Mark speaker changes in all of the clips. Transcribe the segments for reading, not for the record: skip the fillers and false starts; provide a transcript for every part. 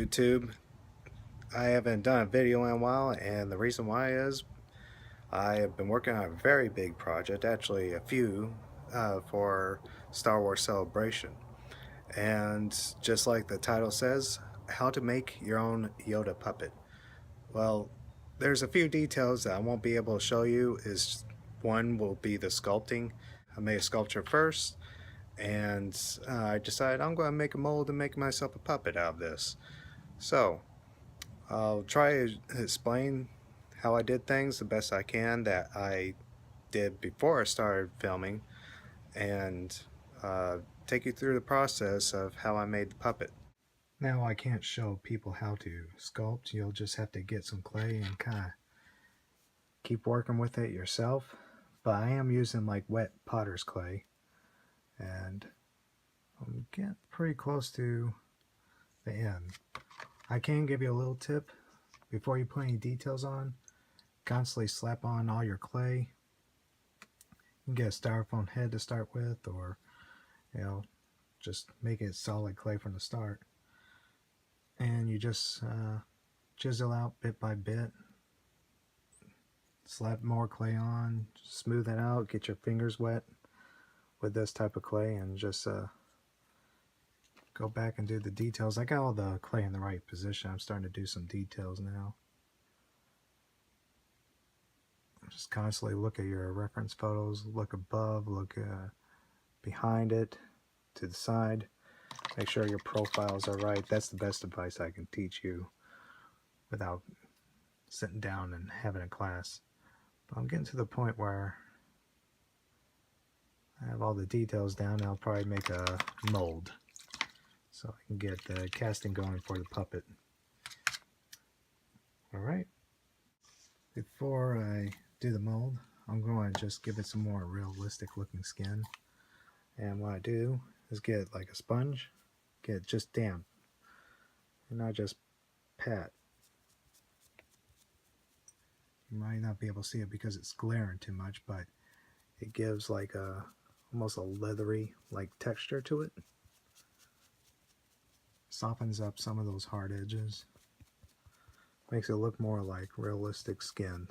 Speaker 1: YouTube. I haven't done a video in a while, and the reason why is I have been working on a very big project, actually a few, for Star Wars Celebration. And just like the title says, how to make your own Yoda puppet. Well, there's a few details that I won't be able to show you. One will be the sculpting. I made a sculpture first, and I decided I'm going to make a mold and make myself a puppet out of this. So I'll try to explain how I did things the best I can that I did before I started filming, and uh, take you through the process of how I made the puppet. Now I can't show people how to sculpt. You'll just have to get some clay and kind of keep working with it yourself. But I am using like wet potter's clay, and I'm getting pretty close to the end. I can give you a little tip. Before you put any details on, constantly slap on all your clay. You can get a styrofoam head to start with, or just make it solid clay from the start. And you just chisel out bit by bit. Slap more clay on, smooth it out, get your fingers wet with this type of clay, and just go back and do the details. I got all the clay in the right position. I'm starting to do some details now. Just constantly look at your reference photos, look above, look behind it, to the side. Make sure your profiles are right. That's the best advice I can teach you without sitting down and having a class. But I'm getting to the point where I have all the details down. I'll probably make a mold so I can get the casting going for the puppet. Alright, before I do the mold, I'm going to just give it some more realistic looking skin. And what I do is get like a sponge, get it just damp, and not just pat. You might not be able to see it because it's glaring too much, but it gives like almost a leathery like texture to it. Softens up some of those hard edges. Makes it look more like realistic skin.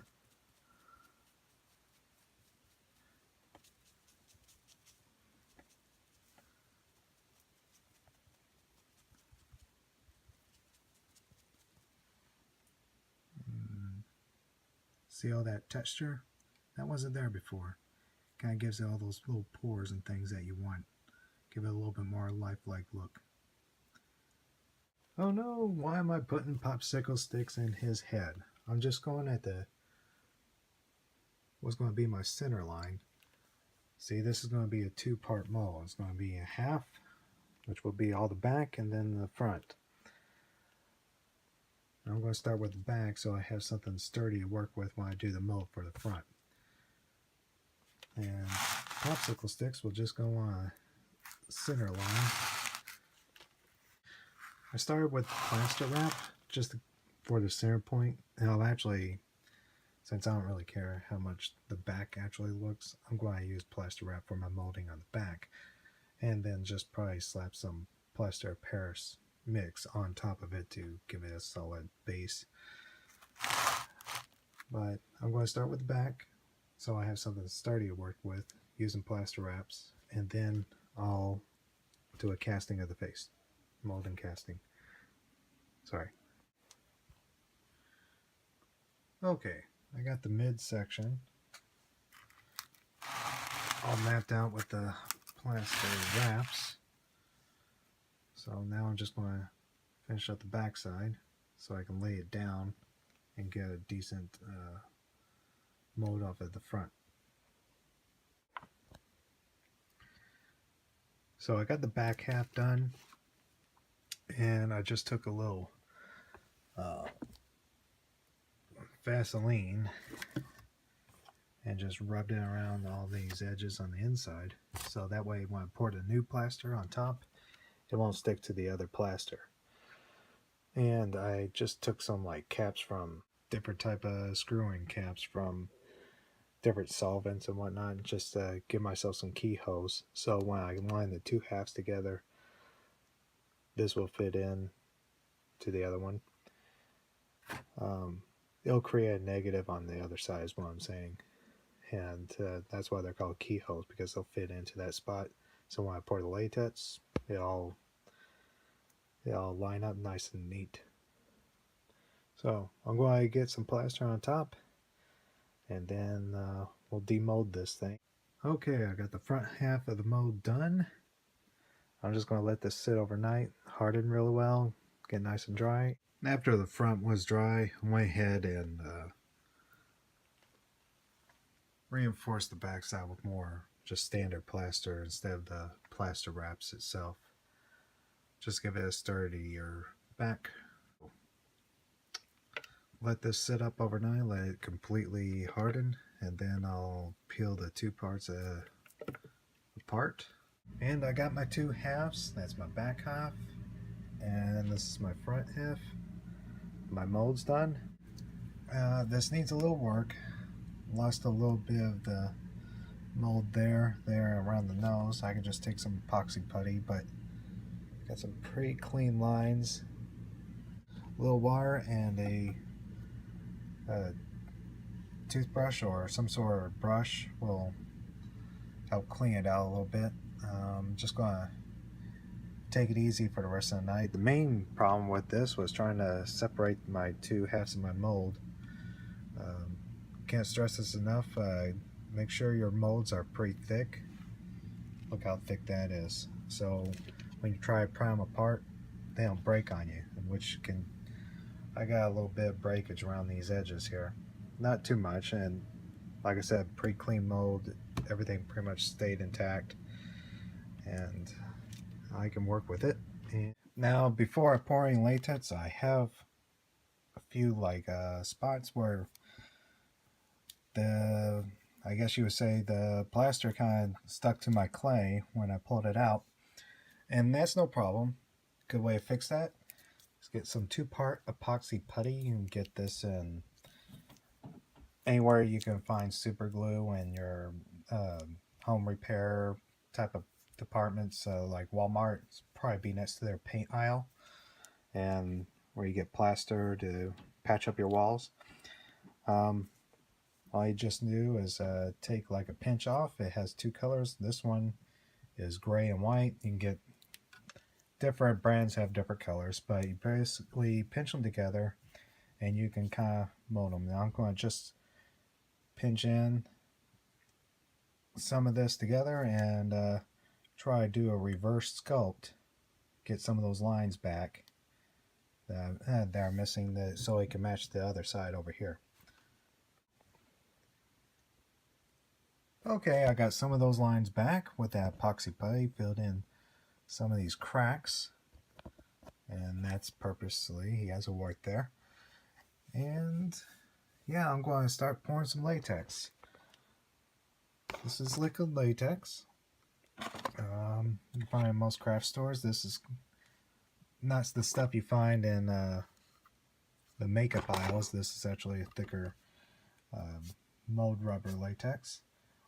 Speaker 1: See all that texture? That wasn't there before. Kind of gives it all those little pores and things that you want. Give it a little bit more lifelike look. Oh no, why am I putting popsicle sticks in his head? I'm just going at what's going to be my center line. See, this is going to be a two-part mold. It's going to be a half, which will be all the back, and then the front. I'm going to start with the back so I have something sturdy to work with when I do the mold for the front. And popsicle sticks will just go on a center line. I started with plaster wrap just for the center point. And I'll actually, since I don't really care how much the back actually looks, I'm going to use plaster wrap for my molding on the back. And then just probably slap some plaster of Paris mix on top of it to give it a solid base. But I'm going to start with the back so I have something sturdy to work with using plaster wraps, and then I'll do a casting of the face. Mold and casting. Sorry. Okay, I got the mid section all mapped out with the plaster wraps. So now I'm just going to finish up the back side so I can lay it down and get a decent mold off at the front. So I got the back half done, and I just took a little Vaseline and just rubbed it around all these edges on the inside, so that way when I pour the new plaster on top, it won't stick to the other plaster. And I just took some like caps from different type of screwing caps from different solvents and whatnot, just to give myself some keyholes, so when I line the two halves together, this will fit in to the other one. It'll create a negative on the other side is what I'm saying. And that's why they're called keyholes, because they'll fit into that spot. So when I pour the latex, they all line up nice and neat. So I'm going to get some plaster on top, and then we'll demold this thing. Okay, I got the front half of the mold done. I'm just going to let this sit overnight, harden really well, get nice and dry. And after the front was dry, I went ahead and reinforced the backside with more just standard plaster instead of the plaster wraps itself. Just give it a sturdier back. Let this sit up overnight, let it completely harden, and then I'll peel the two parts apart. And I got my two halves. That's my back half, and this is my front half. My mold's done. This needs a little work. Lost a little bit of the mold there around the nose. I can just take some epoxy putty, but got some pretty clean lines. A little wire and a toothbrush or some sort of brush will help clean it out a little bit. Just gonna take it easy for the rest of the night. The main problem with this was trying to separate my two halves of my mold. Can't stress this enough. Make sure your molds are pretty thick. Look how thick that is. So when you try to pry them apart, they don't break on you, I got a little bit of breakage around these edges here. Not too much, and like I said, pretty clean mold. Everything pretty much stayed intact, and I can work with it. And now, before I pour in latex, I have a few spots where I guess you would say the plaster kind of stuck to my clay when I pulled it out, and that's no problem. Good way to fix that is get some 2-part epoxy putty. You can get this in anywhere you can find super glue in your home repair type of departments, like Walmart. It's probably be next to their paint aisle, and where you get plaster to patch up your walls. All you just do is take like a pinch off. It has 2 colors. This one is gray and white. You can get different brands have different colors, but you basically pinch them together and you can kind of mold them. Now I'm going to just pinch in some of this together and try to do a reverse sculpt, get some of those lines back that are missing, so it can match the other side over here. Okay, I got some of those lines back with that epoxy putty, filled in some of these cracks, and that's purposely, he has a wart there. And yeah, I'm going to start pouring some latex. This is liquid latex. You can find in most craft stores. This is not the stuff you find in the makeup aisles. This is actually a thicker mold rubber latex.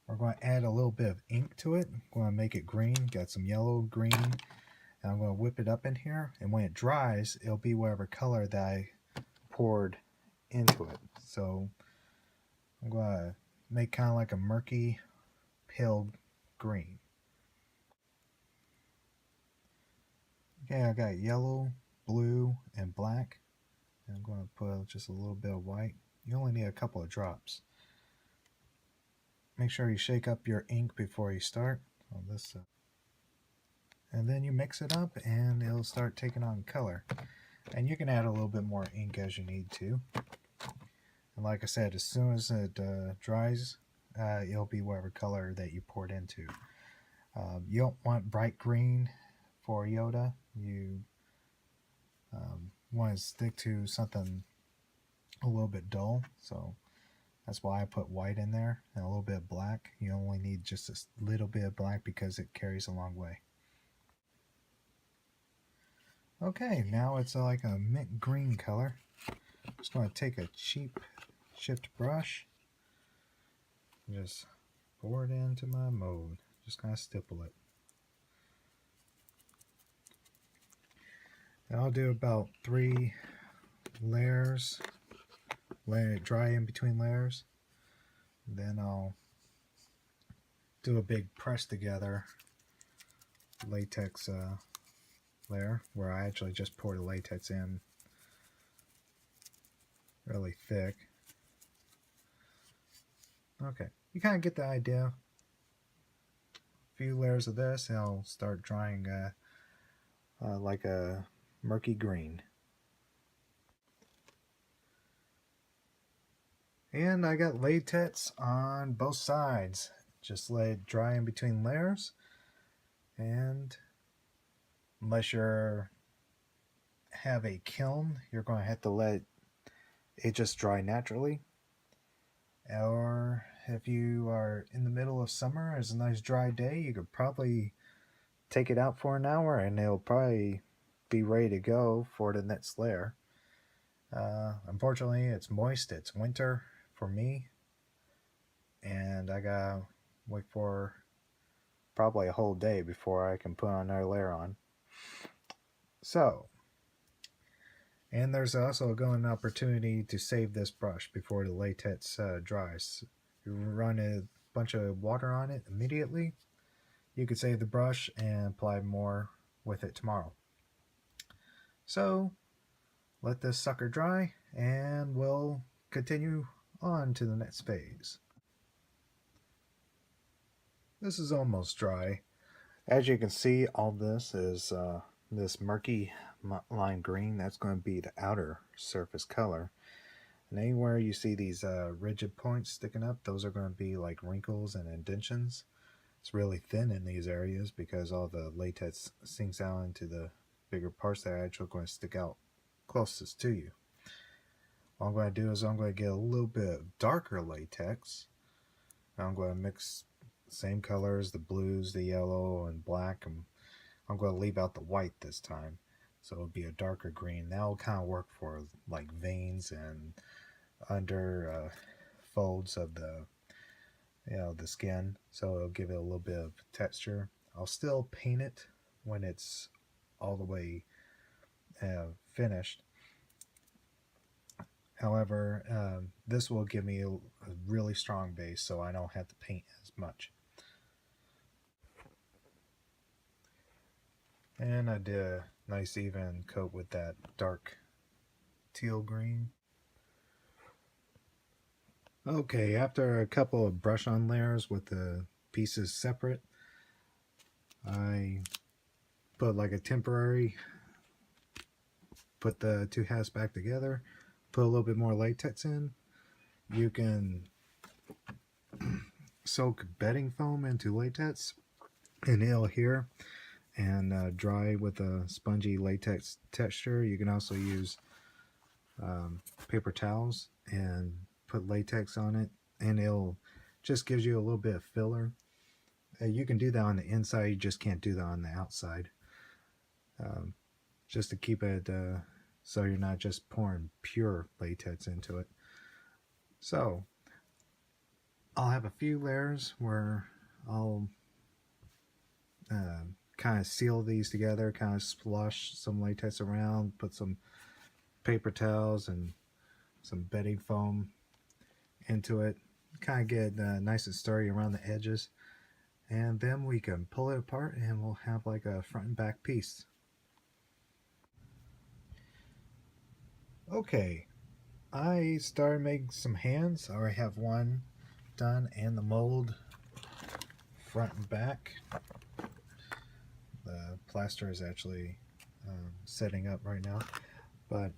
Speaker 1: We're going to add a little bit of ink to it. I'm going to make it green. Got some yellow, green, and I'm going to whip it up in here. And when it dries, it'll be whatever color that I poured into it. So I'm going to make kind of like a murky, pale green. Okay, I got yellow, blue, and black. And I'm going to put just a little bit of white. You only need a couple of drops. Make sure you shake up your ink before you start on this and then you mix it up and it'll start taking on color. And you can add a little bit more ink as you need to. And like I said, as soon as it dries, it'll be whatever color that you poured into. You don't want bright green for Yoda. You want to stick to something a little bit dull. So that's why I put white in there and a little bit of black. You only need just a little bit of black because it carries a long way. Okay, now it's like a mint green color. I'm just going to take a cheap chipped brush and just pour it into my mold. Just kind of stipple it. And I'll do about 3 layers, letting it dry in between layers. Then I'll do a big press together latex layer where I actually just pour the latex in really thick. Okay, you kind of get the idea. A few layers of this and I'll start drying like a murky green. And I got latex on both sides. Just let it dry in between layers. And unless you have a kiln, you're going to have to let it just dry naturally. Or if you are in the middle of summer, it's a nice dry day, you could probably take it out for an hour and it'll probably be ready to go for the next layer. Unfortunately, it's moist, it's winter for me, and I gotta wait for probably a whole day before I can put another layer on. So, and there's also a golden opportunity to save this brush before the latex dries. You run a bunch of water on it immediately, you could save the brush and apply more with it tomorrow. So let this sucker dry and we'll continue on to the next phase. This is almost dry. As you can see, all this is this murky lime green. That's going to be the outer surface color. And anywhere you see these rigid points sticking up, those are going to be like wrinkles and indentions. It's really thin in these areas because all the latex sinks out into the bigger parts that are actually going to stick out closest to you. What I'm going to do is I'm going to get a little bit of darker latex. I'm going to mix the same colors, the blues, the yellow, and black. And I'm going to leave out the white this time. So it'll be a darker green. That'll kind of work for like veins and under folds of the the skin, so it'll give it a little bit of texture. I'll still paint it when it's all the way finished. However, this will give me a really strong base, so I don't have to paint as much. And I did a nice even coat with that dark teal green. Okay, after a couple of brush on layers with the pieces separate, I put like a temporary, put the two halves back together, put a little bit more latex in. You can soak bedding foam into latex and it'll adhere and dry with a spongy latex texture. You can also use paper towels and put latex on it and it'll just gives you a little bit of filler. You can do that on the inside, you just can't do that on the outside. Just to keep it so you're not just pouring pure latex into it. So I'll have a few layers where I'll kind of seal these together, kind of splosh some latex around, put some paper towels and some bedding foam into it, kind of get nice and sturdy around the edges, and then we can pull it apart and we'll have like a front and back piece. Okay, I started making some hands. I already have one done and the mold front and back. The plaster is actually setting up right now, but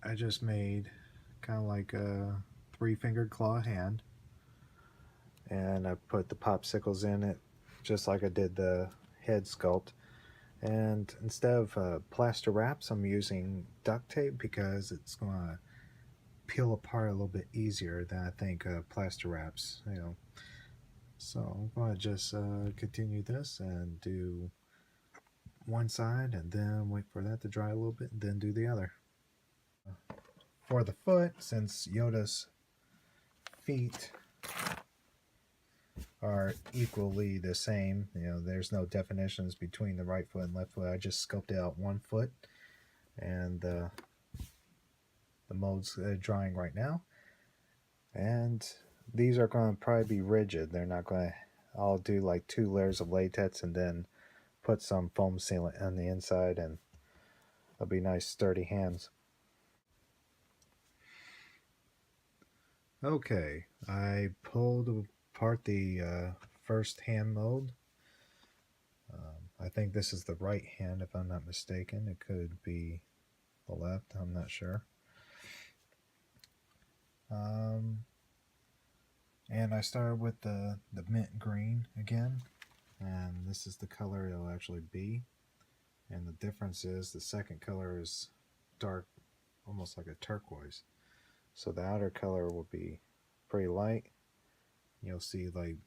Speaker 1: I just made kind of like a 3-fingered claw hand, and I put the popsicles in it just like I did the head sculpt. And instead of plaster wraps, I'm using duct tape because it's going to peel apart a little bit easier than I think plaster wraps, So I'm going to just continue this and do one side and then wait for that to dry a little bit and then do the other. For the foot, since Yoda's feet are equally the same, there's no definitions between the right foot and left foot, I just sculpted out one foot and the mold's drying right now. And these are going to probably be rigid. They're not going to, I'll do like 2 layers of latex and then put some foam sealant on the inside, and it'll be nice sturdy hands. Okay, I pulled apart the first hand mold. I think this is the right hand if I'm not mistaken. It could be the left, I'm not sure. And I started with the mint green again, and this is the color it'll actually be. And the difference is the second color is dark, almost like a turquoise. So the outer color will be pretty light. You'll see like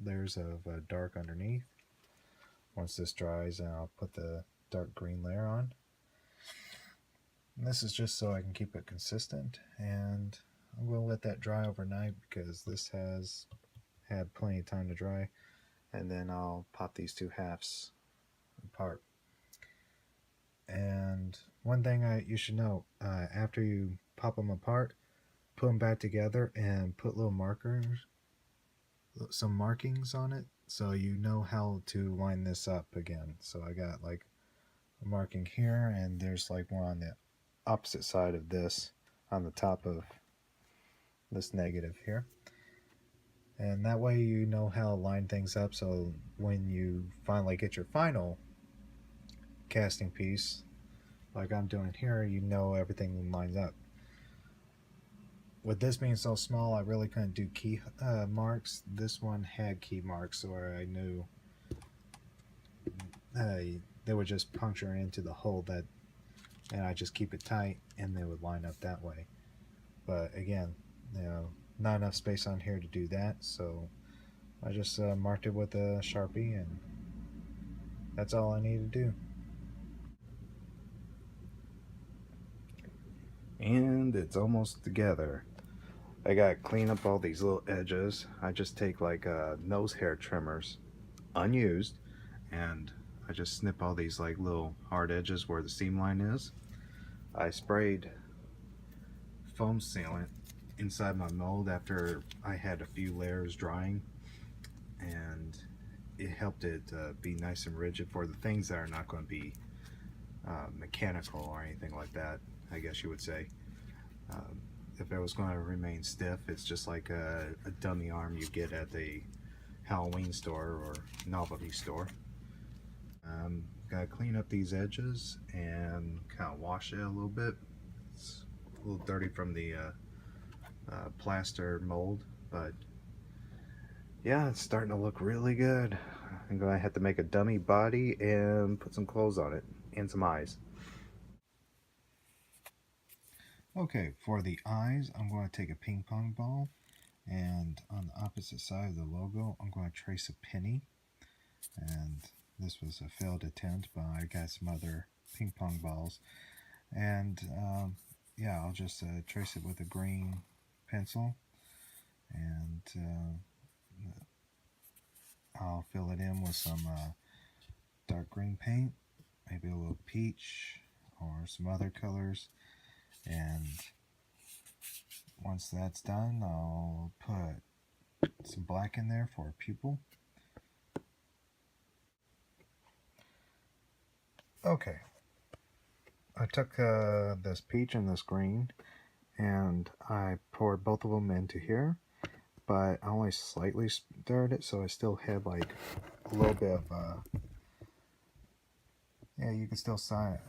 Speaker 1: layers of dark underneath. Once this dries, I'll put the dark green layer on. And this is just so I can keep it consistent, and I'm going to let that dry overnight because this has had plenty of time to dry. And then I'll pop these 2 halves apart. And one thing you should know, after you pop them apart, put them back together and put little markers, some markings on it, so you know how to line this up again. So I got like a marking here, and there's like one on the opposite side of this on the top of this negative here. And that way you know how to line things up, so when you finally get your final casting piece, like I'm doing here, you know everything lines up. With this being so small, I really couldn't do key marks. This one had key marks, so I knew they would just puncture into the hole that, and I just keep it tight, and they would line up that way. But again, you know, not enough space on here to do that, so I just marked it with a Sharpie, and that's all I need to do. And it's almost together. I gotta clean up all these little edges. I just take like nose hair trimmers, unused, and I just snip all these like little hard edges where the seam line is. I sprayed foam sealant inside my mold after I had a few layers drying, and it helped it be nice and rigid for the things that are not going to be mechanical or anything like that, I guess you would say. If it was going to remain stiff, it's just like a dummy arm you get at the Halloween store or novelty store. Gotta clean up these edges and kind of wash it a little bit. It's a little dirty from the plaster mold, but yeah, it's starting to look really good. I'm going to have to make a dummy body and put some clothes on it and some eyes. Okay, for the eyes, I'm going to take a ping pong ball, and on the opposite side of the logo, I'm going to trace a penny. And this was a failed attempt, but I got some other ping pong balls. And yeah, I'll just trace it with a green pencil, and I'll fill it in with some dark green paint, maybe a little peach or some other colors. And once that's done, I'll put some black in there for a pupil. Okay, I took this peach and this green, and I poured both of them into here, but I only slightly stirred it, so I still had like a little bit of yeah, you can still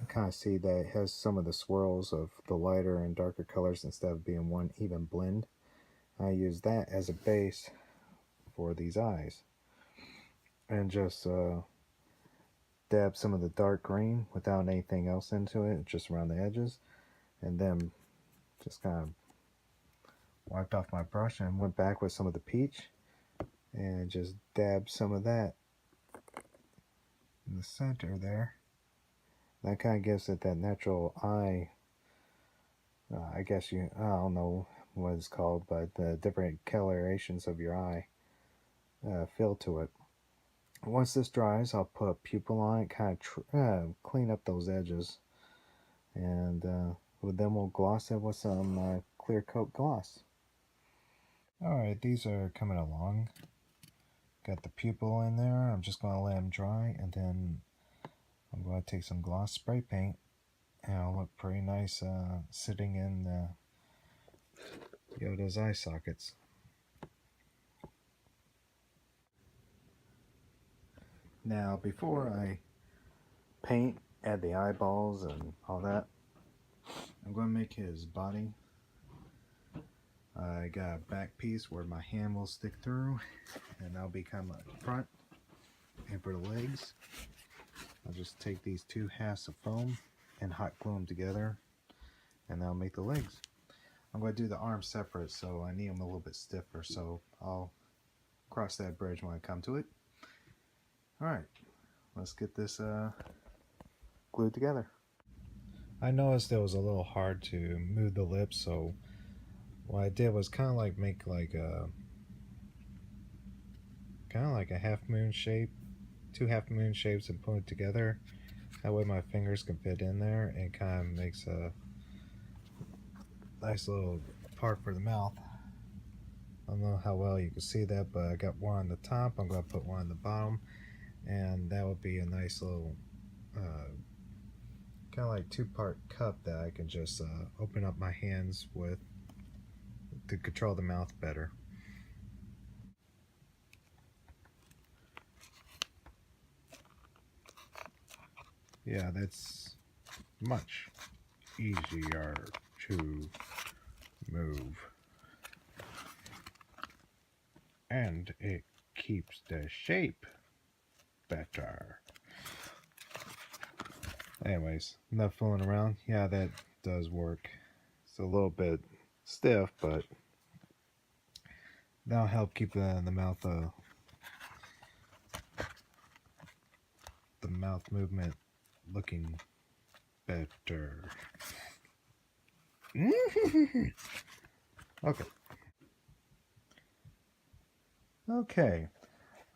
Speaker 1: kind of see that it has some of the swirls of the lighter and darker colors instead of being one even blend. I use that as a base for these eyes, and just dab some of the dark green without anything else into it, just around the edges, and then just kind of wiped off my brush and went back with some of the peach and just dab some of that in the center there. That kind of gives it that natural eye, I guess I don't know what it's called, but the different colorations of your eye feel to it. Once this dries, I'll put a pupil on it, kind of clean up those edges and then we'll gloss it with some clear coat gloss. Alright, these are coming along. Got the pupil in there. I'm just going to let them dry, and then I'm going to take some gloss spray paint, and it'll look pretty nice sitting in Yoda's eye sockets. Now, before I paint, add the eyeballs and all that, I'm going to make his body. I got a back piece where my hand will stick through, and that'll become a front. And for the legs, I'll just take these two halves of foam and hot glue them together, and that'll make the legs. I'm going to do the arms separate, so I need them a little bit stiffer, so I'll cross that bridge when I come to it. Alright, let's get this glued together. I noticed it was a little hard to move the lips, so what I did was kind of like make like a half moon shape, two half moon shapes, and put it together. That way my fingers can fit in there, and kind of makes a nice little part for the mouth. I don't know how well you can see that, but I got one on the top. I'm going to put one on the bottom, and that would be a nice little kind of like two-part cup that I can just open up my hands with to control the mouth better. Yeah, that's much easier to move, and it keeps the shape better. Anyways, enough fooling around. Yeah, that does work. It's a little bit stiff, but that'll help keep the mouth movement looking better. Okay.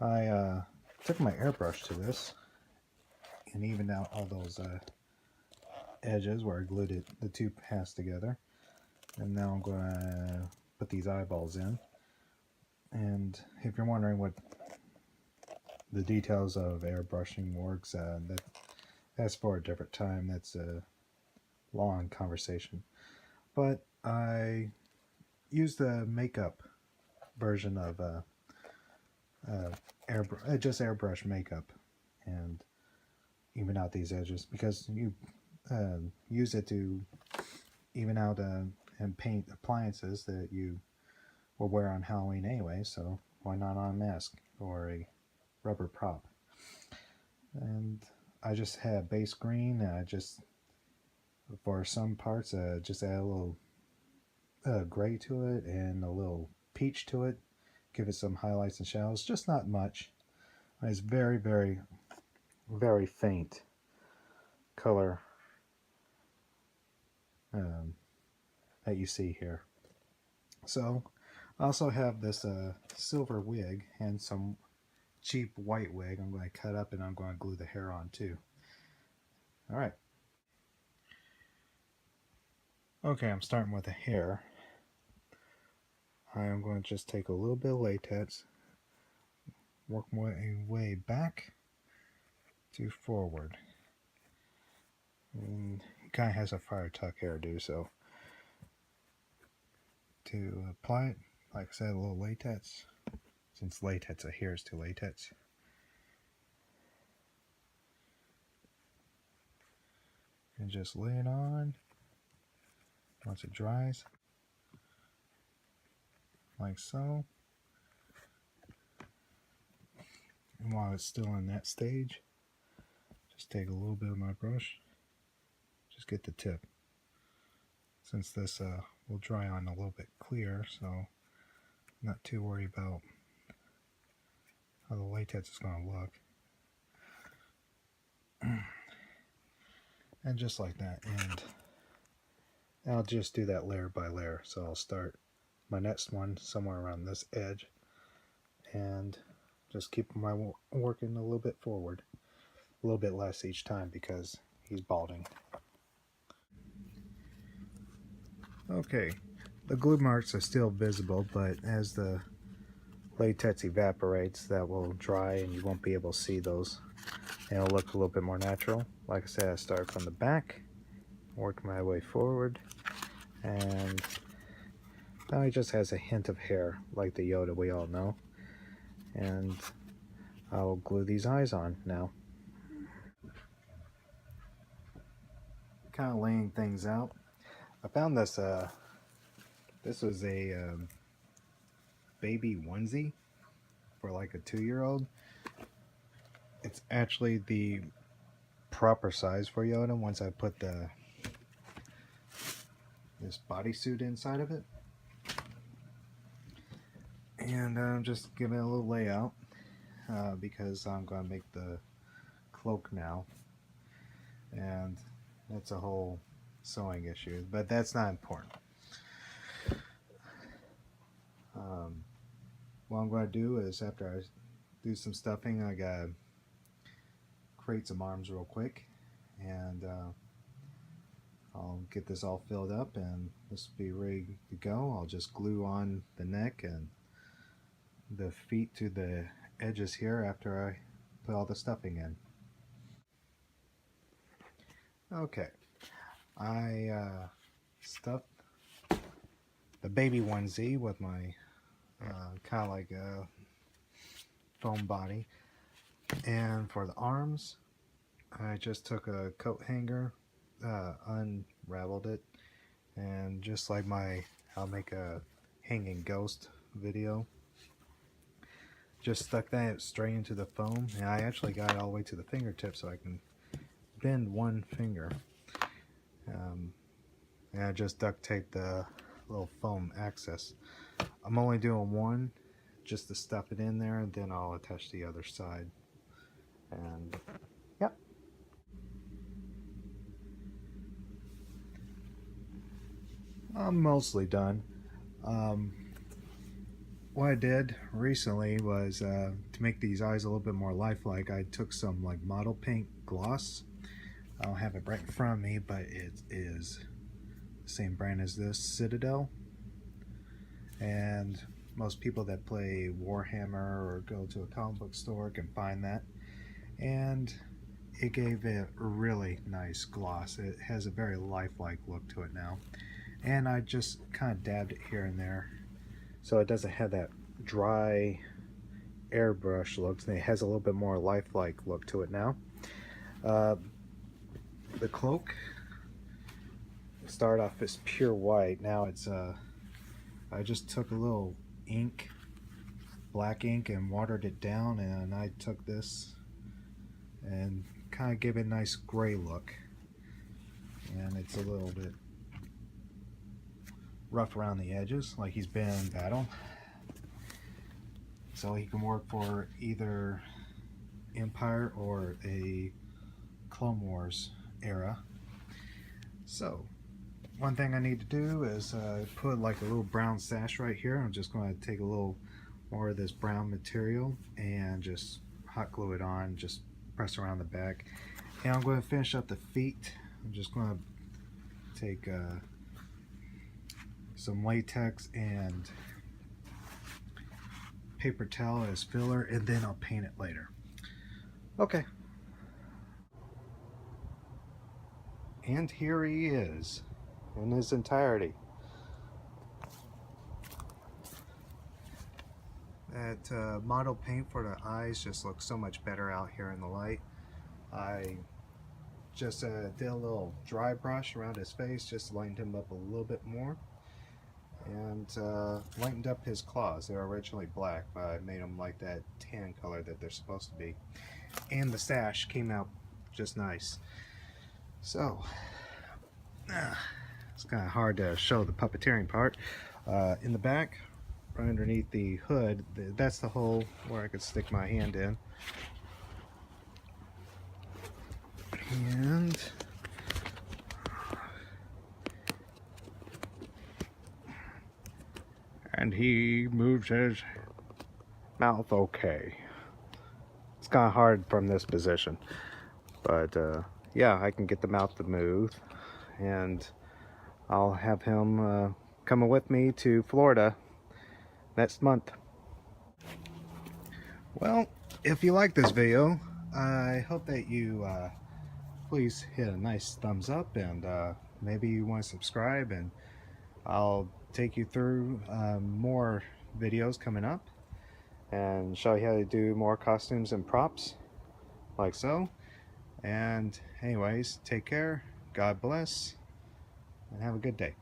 Speaker 1: I took my airbrush to this and evened out all those edges where I glued the two halves together. And now I'm going to put these eyeballs in. And if you're wondering what the details of airbrushing works, that's for a different time. That's a long conversation. But I used the makeup version of just airbrush makeup and even out these edges, because you use it to even out and paint appliances that you will wear on Halloween anyway, so why not on a mask or a rubber prop? And I just had base green, and I just, for some parts, just add a little gray to it and a little peach to it, give it some highlights and shadows, just not much. It's very, very, very faint color that you see here. So I also have this silver wig and some cheap white wig I'm going to cut up, and I'm going to glue the hair on too. Alright. Okay, I'm starting with the hair. I am going to just take a little bit of latex, work my way back to forward. And it kind of has a fire tuck hairdo, so to apply it, like I said, a little latex, since latex adheres to latex. And just lay it on once it dries, like so. And while it's still in that stage, just take a little bit of my brush, just get the tip. Since this will dry on a little bit clear, so I'm not too worried about how the latex is going to look. And just like that, and I'll just do that layer by layer. So I'll start my next one somewhere around this edge, and just keep my working a little bit forward, a little bit less each time because he's balding. Okay, the glue marks are still visible, but as the latex evaporates, that will dry and you won't be able to see those. And it'll look a little bit more natural. Like I said, I start from the back, work my way forward, and now he just has a hint of hair, like the Yoda we all know. And I'll glue these eyes on now. Kind of laying things out. I found this, this was a baby onesie for like a 2-year-old. It's actually the proper size for Yoda once I put this bodysuit inside of it. And I'm just giving it a little layout because I'm going to make the cloak now. And that's a whole sewing issue, but that's not important. What I'm going to do is, after I do some stuffing, I got to create some arms real quick, and I'll get this all filled up and this will be ready to go. I'll just glue on the neck and the feet to the edges here after I put all the stuffing in. Okay, I stuffed the baby onesie with my kind of like a foam body, and for the arms I just took a coat hanger, unraveled it, and just like I'll make a hanging ghost video, just stuck that straight into the foam, and I actually got it all the way to the fingertip so I can bend one finger. And I just duct taped the little foam access. I'm only doing one just to stuff it in there, and then I'll attach the other side. And yep. I'm mostly done. What I did recently was to make these eyes a little bit more lifelike, I took some like model paint gloss. I don't have it right in front of me, but it is the same brand as this, Citadel. And most people that play Warhammer or go to a comic book store can find that. And it gave it a really nice gloss. It has a very lifelike look to it now. And I just kind of dabbed it here and there, so it doesn't have that dry airbrush look. It has a little bit more lifelike look to it now. The cloak started off as pure white. Now it's I just took a little ink, black ink, and watered it down, and I took this and kind of gave it a nice gray look. And it's a little bit rough around the edges, like he's been in battle, so he can work for either Empire or a Clone Wars era. So one thing I need to do is put like a little brown sash right here. I'm just going to take a little more of this brown material and just hot glue it on, just press around the back. And I'm going to finish up the feet. I'm just going to take some latex and paper towel as filler, and then I'll paint it later. Okay. And here he is in his entirety. That model paint for the eyes just looks so much better out here in the light. I just did a little dry brush around his face, just lightened him up a little bit more, and lightened up his claws. They were originally black, but I made them like that tan color that they're supposed to be. And the sash came out just nice. So it's kind of hard to show the puppeteering part. In the back, right underneath the hood, that's the hole where I could stick my hand in. And he moves his mouth okay. It's kind of hard from this position, but yeah, I can get the mouth to move, and I'll have him coming with me to Florida next month. Well, if you like this video, I hope that you please hit a nice thumbs up, and maybe you want to subscribe, and I'll take you through more videos coming up and show you how to do more costumes and props like so. And anyways, take care, God bless, and have a good day.